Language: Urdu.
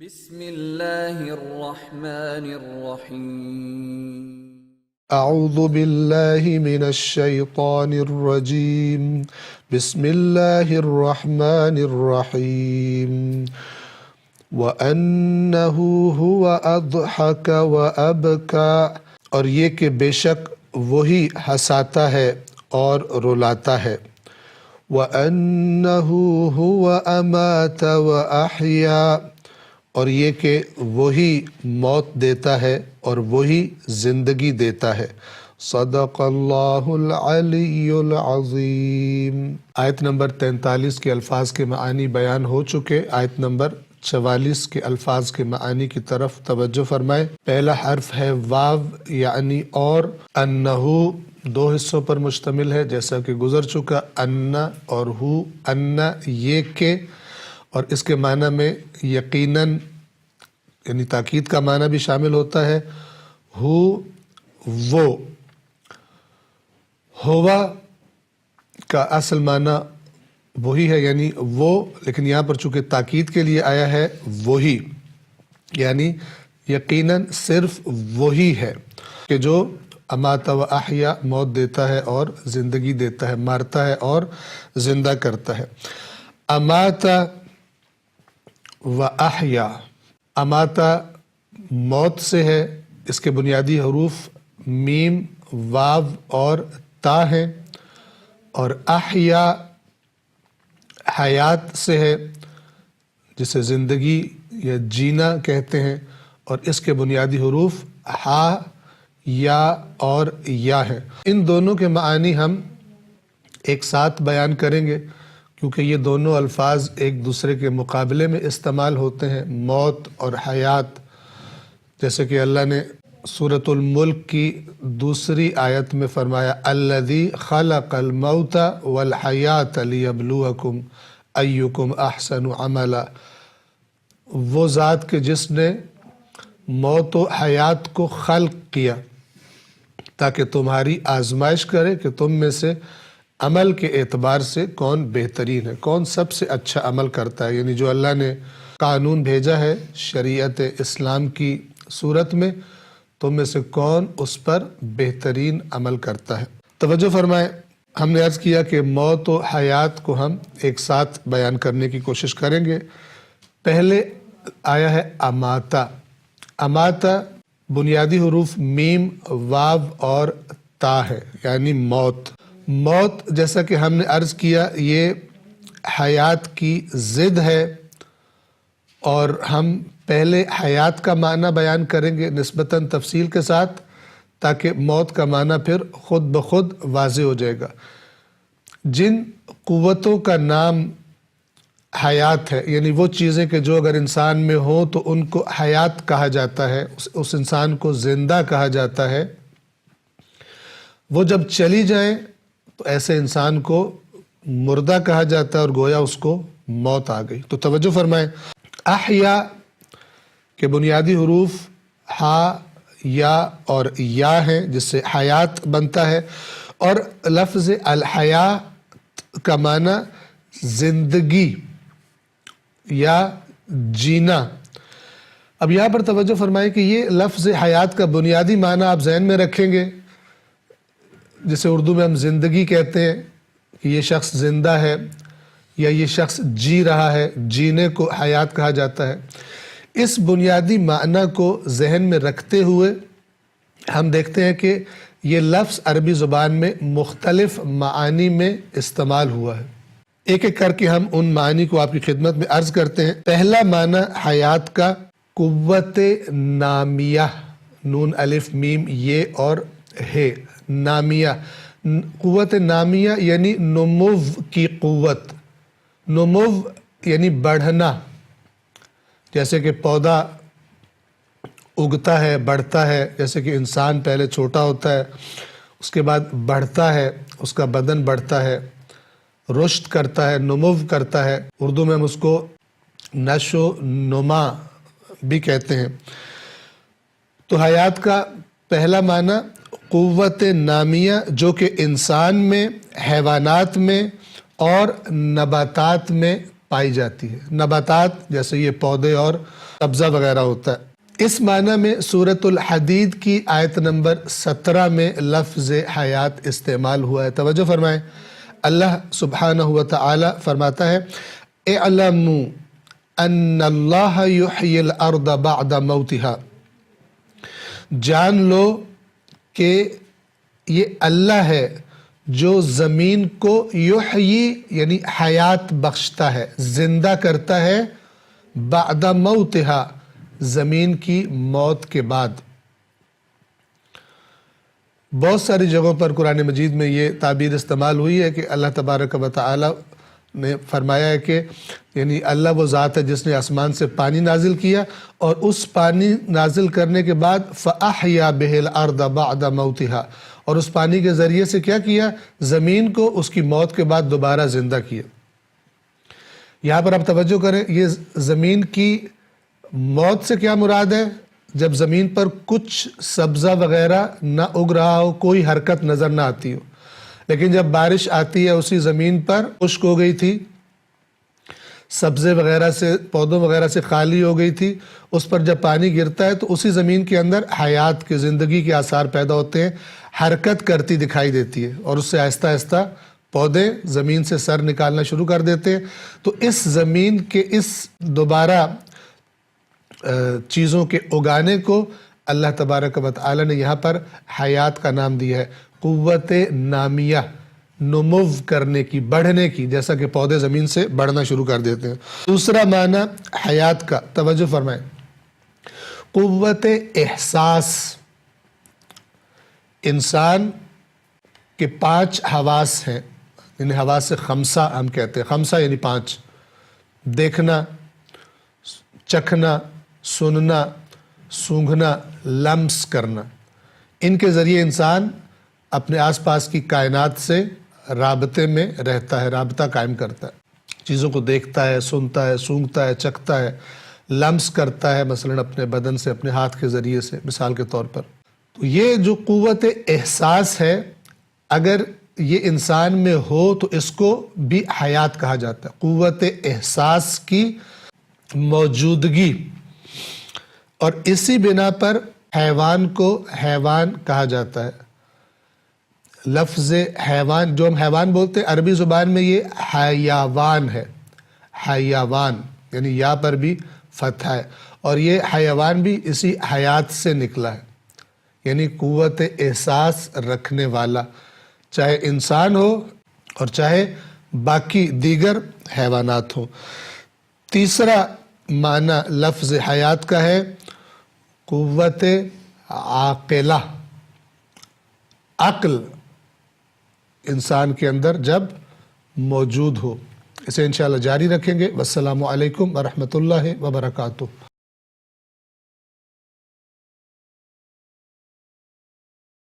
بسم اللہ الرحمن الرحیم اعوذ باللہ من الشیطان الرجیم بسم اللہ الرحمن الرحیم وَأَنَّهُ هُوَ أَضْحَكَ وَأَبْكَى، اور یہ کہ بے شک وہی ہنساتا ہے اور رلاتا ہے۔ وَأَنَّهُ هُوَ أَمَاتَ وَأَحْيَا، اور یہ کہ وہی موت دیتا ہے اور وہی زندگی دیتا ہے۔ صدق اللہ العلی العظیم۔ آیت نمبر 43 کے الفاظ کے معانی بیان ہو چکے۔ آیت نمبر 44 کے الفاظ کے معانی کی طرف توجہ فرمائے۔ پہلا حرف ہے واو یعنی اور، انہو دو حصوں پر مشتمل ہے جیسا کہ گزر چکا، ان اور ہو، ان یہ کہ، اور اس کے معنی میں یقیناً یعنی تاکید کا معنی بھی شامل ہوتا ہے۔ ہو وہ، ہوا کا اصل معنی وہی ہے یعنی وہ، لیکن یہاں پر چونکہ تاکید کے لیے آیا ہے وہی، یعنی یقیناً صرف وہی ہے کہ جو امات و احیا موت دیتا ہے اور زندگی دیتا ہے، مارتا ہے اور زندہ کرتا ہے۔ اماتا و احیا، اماتا موت سے ہے، اس کے بنیادی حروف میم، واو اور تا ہیں، اور احیا حیات سے ہے جسے زندگی یا جینا کہتے ہیں، اور اس کے بنیادی حروف ہا، یا اور یا ہیں۔ ان دونوں کے معانی ہم ایک ساتھ بیان کریں گے کیونکہ یہ دونوں الفاظ ایک دوسرے کے مقابلے میں استعمال ہوتے ہیں، موت اور حیات، جیسے کہ اللہ نے سورۃ الملک کی دوسری آیت میں فرمایا الذی خلق الموت والحیات لیبلوکم ایکم احسن عملا، وہ ذات کہ جس نے موت و حیات کو خلق کیا تاکہ تمہاری آزمائش کرے کہ تم میں سے عمل کے اعتبار سے کون بہترین ہے، کون سب سے اچھا عمل کرتا ہے، یعنی جو اللہ نے قانون بھیجا ہے شریعت اسلام کی صورت میں، تم میں سے کون اس پر بہترین عمل کرتا ہے۔ توجہ فرمائیں، ہم نے عرض کیا کہ موت و حیات کو ہم ایک ساتھ بیان کرنے کی کوشش کریں گے۔ پہلے آیا ہے اماتا۔ اماتا بنیادی حروف میم، واو اور تا ہے یعنی موت۔ موت جیسا کہ ہم نے عرض کیا یہ حیات کی ضد ہے، اور ہم پہلے حیات کا معنی بیان کریں گے نسبتاً تفصیل کے ساتھ تاکہ موت کا معنی پھر خود بخود واضح ہو جائے گا۔ جن قوتوں کا نام حیات ہے، یعنی وہ چیزیں کہ جو اگر انسان میں ہوں تو ان کو حیات کہا جاتا ہے، اس انسان کو زندہ کہا جاتا ہے، وہ جب چلی جائیں تو ایسے انسان کو مردہ کہا جاتا ہے اور گویا اس کو موت آ گئی۔ تو توجہ فرمائیں، احیا کے بنیادی حروف ہا، یا اور یا ہیں جس سے حیات بنتا ہے، اور لفظ الحیات کا معنی زندگی یا جینا۔ اب یہاں پر توجہ فرمائیں کہ یہ لفظ حیات کا بنیادی معنی آپ ذہن میں رکھیں گے، جسے اردو میں ہم زندگی کہتے ہیں کہ یہ شخص زندہ ہے یا یہ شخص جی رہا ہے، جینے کو حیات کہا جاتا ہے۔ اس بنیادی معنی کو ذہن میں رکھتے ہوئے ہم دیکھتے ہیں کہ یہ لفظ عربی زبان میں مختلف معانی میں استعمال ہوا ہے۔ ایک ایک کر کے ہم ان معانی کو آپ کی خدمت میں عرض کرتے ہیں۔ پہلا معنی حیات کا قوت نامیہ، نون الف میم یہ اور ہے، نامیہ، قوت نامیہ یعنی نمو کی قوت، نمو یعنی بڑھنا، جیسے کہ پودا اگتا ہے بڑھتا ہے، جیسے کہ انسان پہلے چھوٹا ہوتا ہے اس کے بعد بڑھتا ہے، اس کا بدن بڑھتا ہے، رشد کرتا ہے، نمو کرتا ہے، اردو میں ہم اس کو نشو نما بھی کہتے ہیں۔ تو حیات کا پہلا معنی قوت نامیہ جو کہ انسان میں، حیوانات میں اور نباتات میں پائی جاتی ہے، نباتات جیسے یہ پودے اور سبزہ وغیرہ ہوتا ہے۔ اس معنی میں سورۃ الحدید کی آیت نمبر 17 میں لفظ حیات استعمال ہوا ہے۔ توجہ فرمائیں، اللہ سبحانہ و تعالی فرماتا ہے اعلموا ان اللہ یحیی الارض بعد موتها، جان لو کہ یہ اللہ ہے جو زمین کو یحیی یعنی حیات بخشتا ہے، زندہ کرتا ہے، بعد موتها زمین کی موت کے بعد۔ بہت ساری جگہوں پر قرآن مجید میں یہ تعبیر استعمال ہوئی ہے کہ اللہ تبارک و تعالی نے فرمایا ہے کہ یعنی اللہ وہ ذات ہے جس نے آسمان سے پانی نازل کیا اور اس پانی نازل کرنے کے بعد فَأَحْيَا بِهِ الْأَرْضَ بَعْدَ مَوْتِهَا، اور اس پانی کے ذریعے سے کیا کیا؟ زمین کو اس کی موت کے بعد دوبارہ زندہ کیا۔ یہاں پر آپ توجہ کریں، یہ زمین کی موت سے کیا مراد ہے؟ جب زمین پر کچھ سبزہ وغیرہ نہ اگ رہا ہو، کوئی حرکت نظر نہ آتی ہو، لیکن جب بارش آتی ہے اسی زمین پر خشک ہو گئی تھی، سبزے وغیرہ سے پودوں وغیرہ سے خالی ہو گئی تھی، اس پر جب پانی گرتا ہے تو اسی زمین کے اندر حیات کے زندگی کے آثار پیدا ہوتے ہیں، حرکت کرتی دکھائی دیتی ہے، اور اس سے آہستہ آہستہ پودے زمین سے سر نکالنا شروع کر دیتے ہیں۔ تو اس زمین کے اس دوبارہ چیزوں کے اگانے کو اللہ تبارک و تعالی نے یہاں پر حیات کا نام دیا ہے، قوت نامیہ، نمو کرنے کی، بڑھنے کی، جیسا کہ پودے زمین سے بڑھنا شروع کر دیتے ہیں۔ دوسرا معنی حیات کا، توجہ فرمائیں، قوت احساس۔ انسان کے 5 حواس ہیں، انہیں حواس خمسہ ہم کہتے ہیں، خمسہ یعنی 5، دیکھنا، چکھنا، سننا، سونگھنا، لمس کرنا۔ ان کے ذریعے انسان اپنے آس پاس کی کائنات سے رابطے میں رہتا ہے، رابطہ قائم کرتا ہے، چیزوں کو دیکھتا ہے، سنتا ہے، سونگھتا ہے، چکھتا ہے، لمس کرتا ہے، مثلا اپنے بدن سے، اپنے ہاتھ کے ذریعے سے، مثال کے طور پر۔ تو یہ جو قوت احساس ہے، اگر یہ انسان میں ہو تو اس کو بھی حیات کہا جاتا ہے، قوت احساس کی موجودگی۔ اور اسی بنا پر حیوان کو حیوان کہا جاتا ہے۔ لفظ حیوان جو ہم حیوان بولتے ہیں، عربی زبان میں یہ حیوان ہے، حیوان یعنی یا پر بھی فتح ہے، اور یہ حیوان بھی اسی حیات سے نکلا ہے، یعنی قوت احساس رکھنے والا، چاہے انسان ہو اور چاہے باقی دیگر حیوانات ہوں۔ تیسرا معنی لفظ حیات کا ہے قوت عاقلہ، عقل انسان کے اندر جب موجود ہو۔ اسے انشاءاللہ جاری رکھیں گے۔ والسلام علیکم ورحمۃ اللہ وبرکاتہ۔